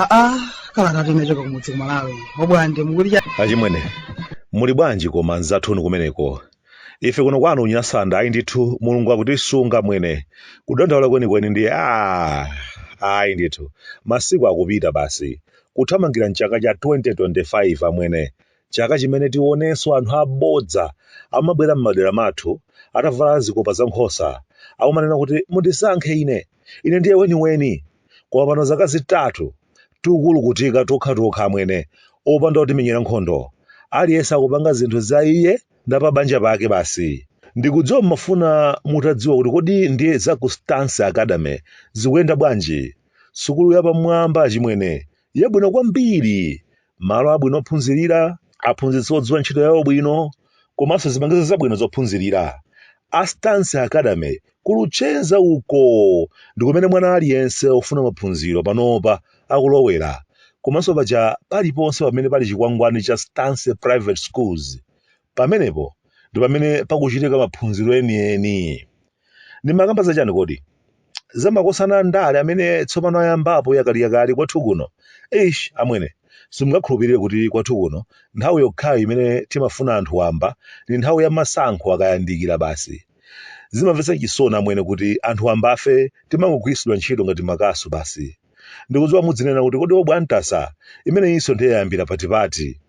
Kalata timechoka kumudzi ku Malawi. Bwande mukulija. Achimwene, muli bwanji koma nzathu kumeneko. Ife kuno kwanu unyasanda ayi ndithu Mulungu akutisunga mwene. Kudandaula kwenikweni ndi ayi ndithu. Masiku akupita basi. Kuthamangira mchaka cha 2025 amwene. Chaka chimene tionenso anthu abodza amabwera m'madera mathu atavala zikopa za nkhosa. Akumanena kuti mundisankhe ine ndiye weniweni. Koma pano zaka zitatu tikulukutika tokha amwene opanda kutimenyera nkhondo. Aliyense akupanga zinthu za iye ndi pa banja pake basi. Ndikudziwa mmafuna mutadziwa kuti kodi ndiye za ku Stance Academy zikuyenda bwanji. Sukulu yapamwamba achimwene yabwino kwambiri, malo abwino ophunzirira, aphunzitsi odziwa ntchito yawo bwino, komanso zipangizo zabwino zophunzirira. A Stance Academy kuluchenza uko ndi kumene mwana aliyense ofuna maphunziro panopa akulowera. Komanso paja paliponse pamene pali chikwangwani cha Stance Private Schools, pamenepo ndi pamene pakuchitika maphunziro enieni. Ndimakamba zachani kodi? Zamakosana andale amene tsopano ayambapo yakaliyakali kwathu kuno. Amwene simungakhulupirire kuti kwathu kuno nthawi yokhayo imene timafuna anthu wamba ndi nthawi ya masankho akayandikira basi. Zimamvetsa chisoni amwene kuti anthu wamba afe timangogwiritsidwa ntchito ngati makasu basi. Ndikudziwa mudzinena kuti kodi Bwantasa imene inso ndiye yayambira patipati.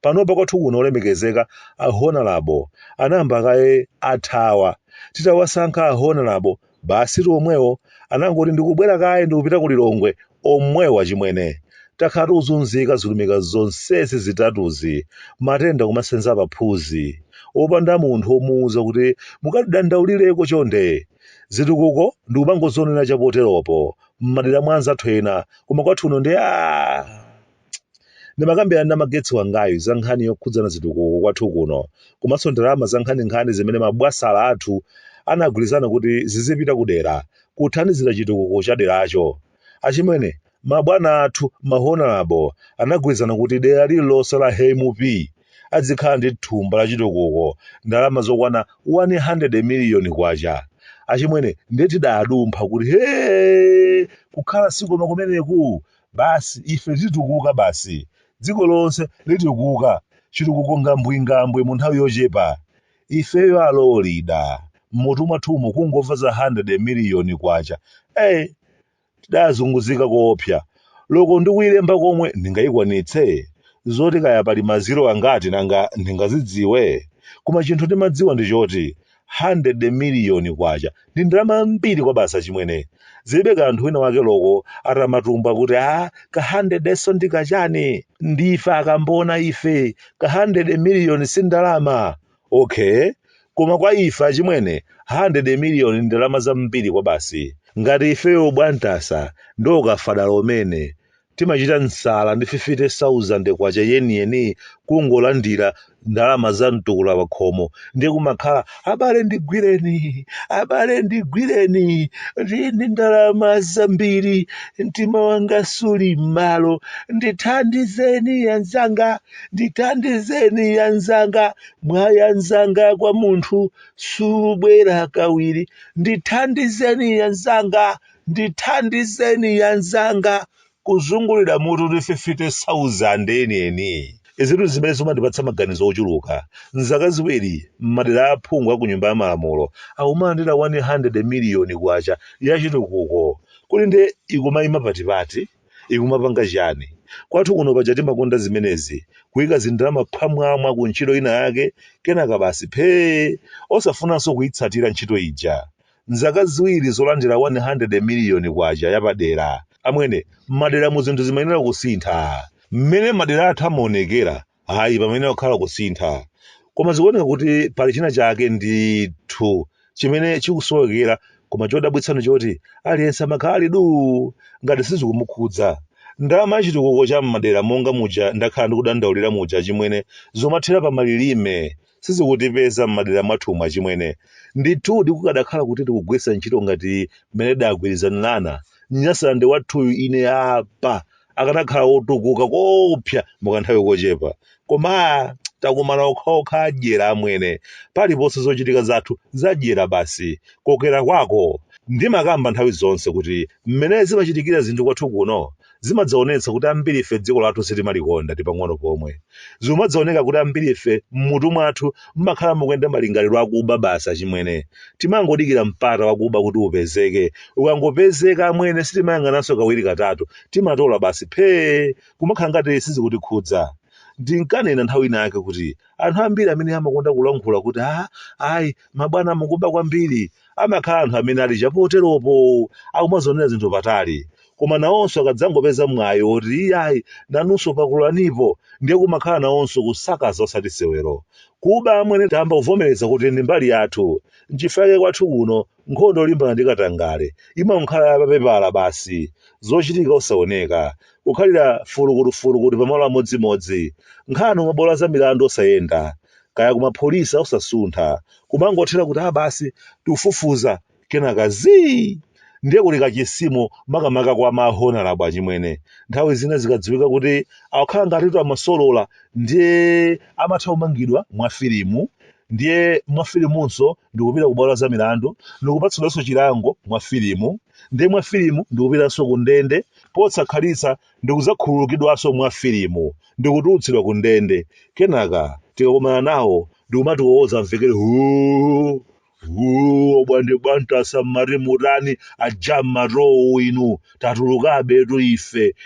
Panopa kwathu kuno olemekezeka ahonorable anayamba kaye athawa. Titawasankha ahonorable basi omwewo anangoti ndikubwera kaye ndikupita kulilongwe omwewo achimwene. Takhala tikuzunzika zilumika zonsezi zitatuzi, matenda kumasenza paphuzi, opanda munthu omuwuza kuti mukatidandaulireko chonde. Zitukuko ndikumangozonena chapoteropo m'madera mwa anzathu ena, koma kwathu uno ndi ndimakambirana ndi magetsi wangayo za nkhani yokhudzana zitukuko kwathu kuno, komanso ndalama za nkhaninkhani zimene mabwasala athu anagwirizana kuti zizipita kudera kuthandizira chitukuko cha deracho. Achimwene mabwana athu mahonorable anagwirizana kuti dera lililonse la Hemupi adzikhala ndi thumba la chitukuko ndalama zokwana 100 miliyoni kwacha. Achimwene ndetidadumpha kuti kukhala sikoma kumeneku basi ife titukuka basi. Dziko lonse litukuka, chitukuko ngambwingambwe mu nthawi yochepa. Ifeyo alolida mmutu mwathumu kungomva za 100 miliyoni kwacha. Tidazunguzika koopsa. Loko ndikuyilemba komwe ndingayikwanitse. Zoti kaya pali maziro angati nanga ndingazidziwe. Koma chinthu ndimadziwa ndi choti 100 miliyoni kwacha ndi ndalama mbiri kwa basa chimwene. Zilibe kanthu wina wake loko atamatumba kuti ka 100 eso ndikachani. Ndife akambona ife ka 100 miliyoni si ndalama. Koma kwa ife achimwene 100 miliyoni ndalama zambiri kwa basi. Ngati ifeyo Bwantasa ndo kafadala umene timachita nsala ndi 50,000 kwacha yeniyeni kungolandira ndalama za mtukula pakhomo ndiye kumakhala abale ndigwireni ndini ndalama zambiri mtima wanga suli malo ndithandizeni yanzanga mwayanzanga kwa munthu subwera kawiri ndithandizeni yanzanga kuzungulira mutu ndi 50,000 enieni. Izitu zimene zimandipatsa maganizo ochuluka. Nzaka ziwiri m'madera aphungu aku nyumba ya malamulo akumalandira 100 miliyoni kwacha ya chitukuko. Kuli nde ikumayima patipati ikumapanga chani. Kwathu kuno paja timakonda zimenezi kuyika zindalama phamwamwa ku ntchito ina yake kenaka basi osafunanso kuyitsatira ntchito ija. Nzaka ziwiri zolandira 100 miliyoni kwacha yapadera. Amwene madera mu zinthu zimayenera kusintha. Mmene madera athu amaonekera pamene akhala kusintha. Koma zikuoneka kuti pali china chake ndithu chimene chikusowekera, koma chodabwitsano choti aliyense amakhala du ngati sizikumukhudza. Ndalama ya chitukuko cha madera monga muja ndakhala ndikudandaulira muja chimwene zomathera pa malilime sizikutipeza m'madera mwathu achimwene. Ndithu kukadakhala kuti tikugwiritsa ntchito ngati mmene dagwirizanirana Nyasande wathuyu ine apa akanakhala otukuka kopsa mukanthawi kochepa. Koma takumana okhaokha adyera amwene paliponse zochitika zathu zadyera basi kokera kwako. Ndimakamba nthawi zonse kuti mmene zimachitikira zinthu kwathu kuno zimadzaonetsa kuti ambiri ife dziko lathu sitimalikonda tipang'ono pomwe. Zimadzaoneka kuti ambiri ife mmutu mwathu mmakhala mukuyenda malingaliro akuba basa chimwene. Timangodikira mpata wakuba kuti upezeke. Ukangopezeka amwene sitimayang'ananso kawiri katatu. Timatola basi phee kumakhala ngati sizikutikhudza. Ndinkanena nthawi inake kuti anthu ambiri amene amakonda kulankhula kuti ayi mabwana mukuba kwambiri amakhala anthu amene ali chapoteropo akumazonera zinthu patali. Koma nawonso akadzangopeza mwayi oti ayi nanunso pakulanipo ndiye kumakhala nawonso kusakaza osati sewero. Kuba amwene tamba kuvomereza kuti ndi mbali yathu. Nchifukwa kwathu kuno nkhondo yolimbana ndi katangale imakhala papepala basi zochitika osaoneka kukhalira fulukuti pamalo amodzimodzi. Nkhani mabola za milandu osayenda kaya kumapolisa osasuntha kumangothera kuti basi tikufufuza kenaka ndiye kuti kachisimo makamaka kwa mahonalabwa achimwene. Nthawi zina zikadziwika kuti akukhala ngati amasolola ndiye amatha kumangidwa mwa filimu. Ndiye mwa filimunso ndikupita kubola za milandu ndikupatsidwanso chilango mwa filimu. Ndiye mwa filimu ndikupitanso Kundende posakhalitsa ndikuzakhululukidwanso mwa filimu ndikutulutsidwa Kundende. Kenaka tikakomana nawo ndikumati kuwoza mvekere Bwande bwantasa mmari murani ajama roho inu tatulukabe tu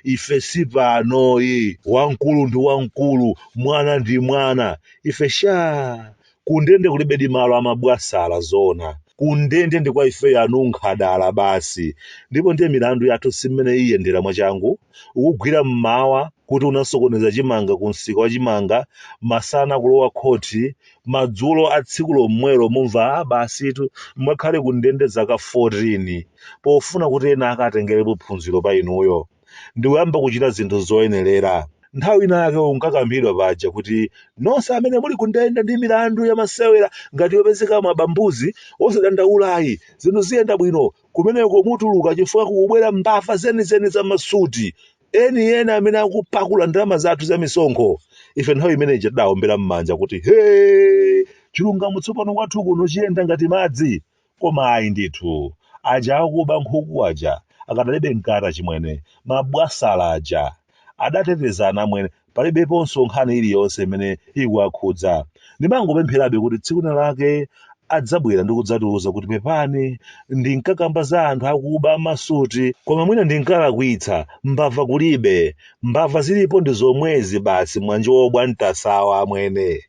ife sipanoyi wankulu ndi wankulu mwana ndi mwana ife sha. Kundende kulibedi malo amabwasala zona. Kundende ndi kwa ife yanunkhadala basi. Ndipo ndiye milandu yathu simene iyendera mwachangu. Ukugwira mmawa kuti unasokoneza chimanga kunsika wa chimanga, masana kulowa khothi, madzulo a tsiku lomwelo mumva basitu mwakhale Kundende zaka 14 pofuna kuti ena akatengerepo phunziro pa inuyo. Ndikuyamba kuchita zinthu zoyenerera. Nthawi inake unkakambidwa paja kuti nonse amene muli Kundende ndi milandu ya masewera ngati yopezeka mabambuzi osadandaulayi zinthu ziyenda bwino kumeneko mutuluka chifukwa kukubwera mbava zenizeni za masuti eni amene akupakula ndalama zathu za misonkho. Ife nthawi imeneyi tidawombera m'manja kuti chilungamo tsopano kwathu kuno chiyenda ngati madzi. Koma ayi ndithu aja akuba nkhuku aja akadalibe mkata chimwene mabwasala aja adatetezana amwene palibeponso nkhani iliyonse imene ikuwakhudza. Ndimangopempherabe kuti tsiku lake adzabwera ndi kudzatiuza kuti pepani ndinkakamba za anthu akuba masuti koma mwina ndinkalakwitsa mbava kulibe. Mbava zilipo ndi zomwezi basi mwanji wobwa ntasawa amwene.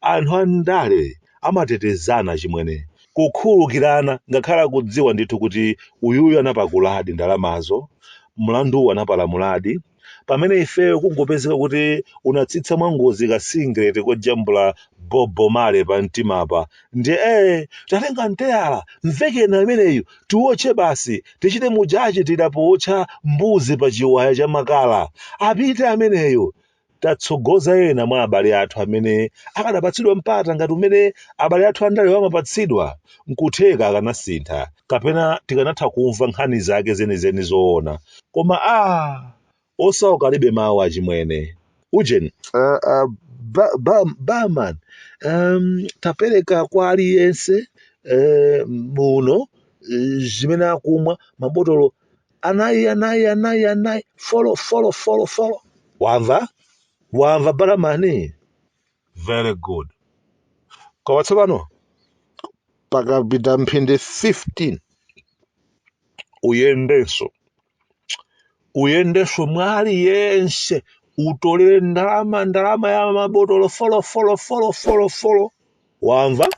Anthu andale amatetezana chimwene kukhululukirana ngakhala kudziwa ndithu kuti uyuyu anapakuladi ndalamazo mlandu anapalamuladi. Pamene ifeyo kungopezeka kuti unatsitsa mwangozi kasingileti kojambula bobo male pa mtimapa ndiye tatenga nteyala mvekena ameneyu tiwotche basi tichite mujaji tidapotcha mbuzi pa chiwaya cha makala apite ameneyo. Tatsogoza ena mwa abale athu amene akadapatsidwa mpata ngati umene abale athu andale amapatsidwa nkutheka akanasintha kapena tikanatha kumva nkhani zake zenizeni zoona. Koma osauka alibe mawu achimwene. Ujeni Barman tapereka kwa aliyense muno zimene akumwa mabotolo anayi follow. Wamva Barman? Very good. Kwa tsopano pakapita mphindi 15 uyendeso mwali yense utolere ndalama ya mabotolo follow. Wamva?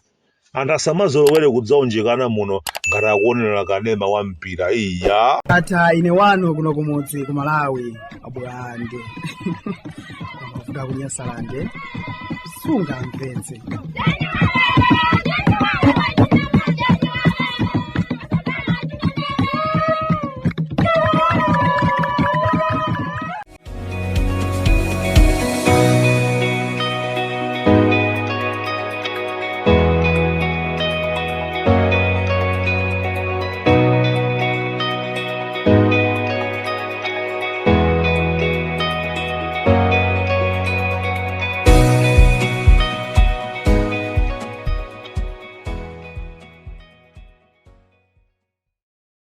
Andasamazolowere kudzaonjekana muno ngati akuonera kanema wa mpira iya. Ata ine wanu kuno kumudzi ku Malawi abwande. Kuda kunyasalande sunga mpenzi.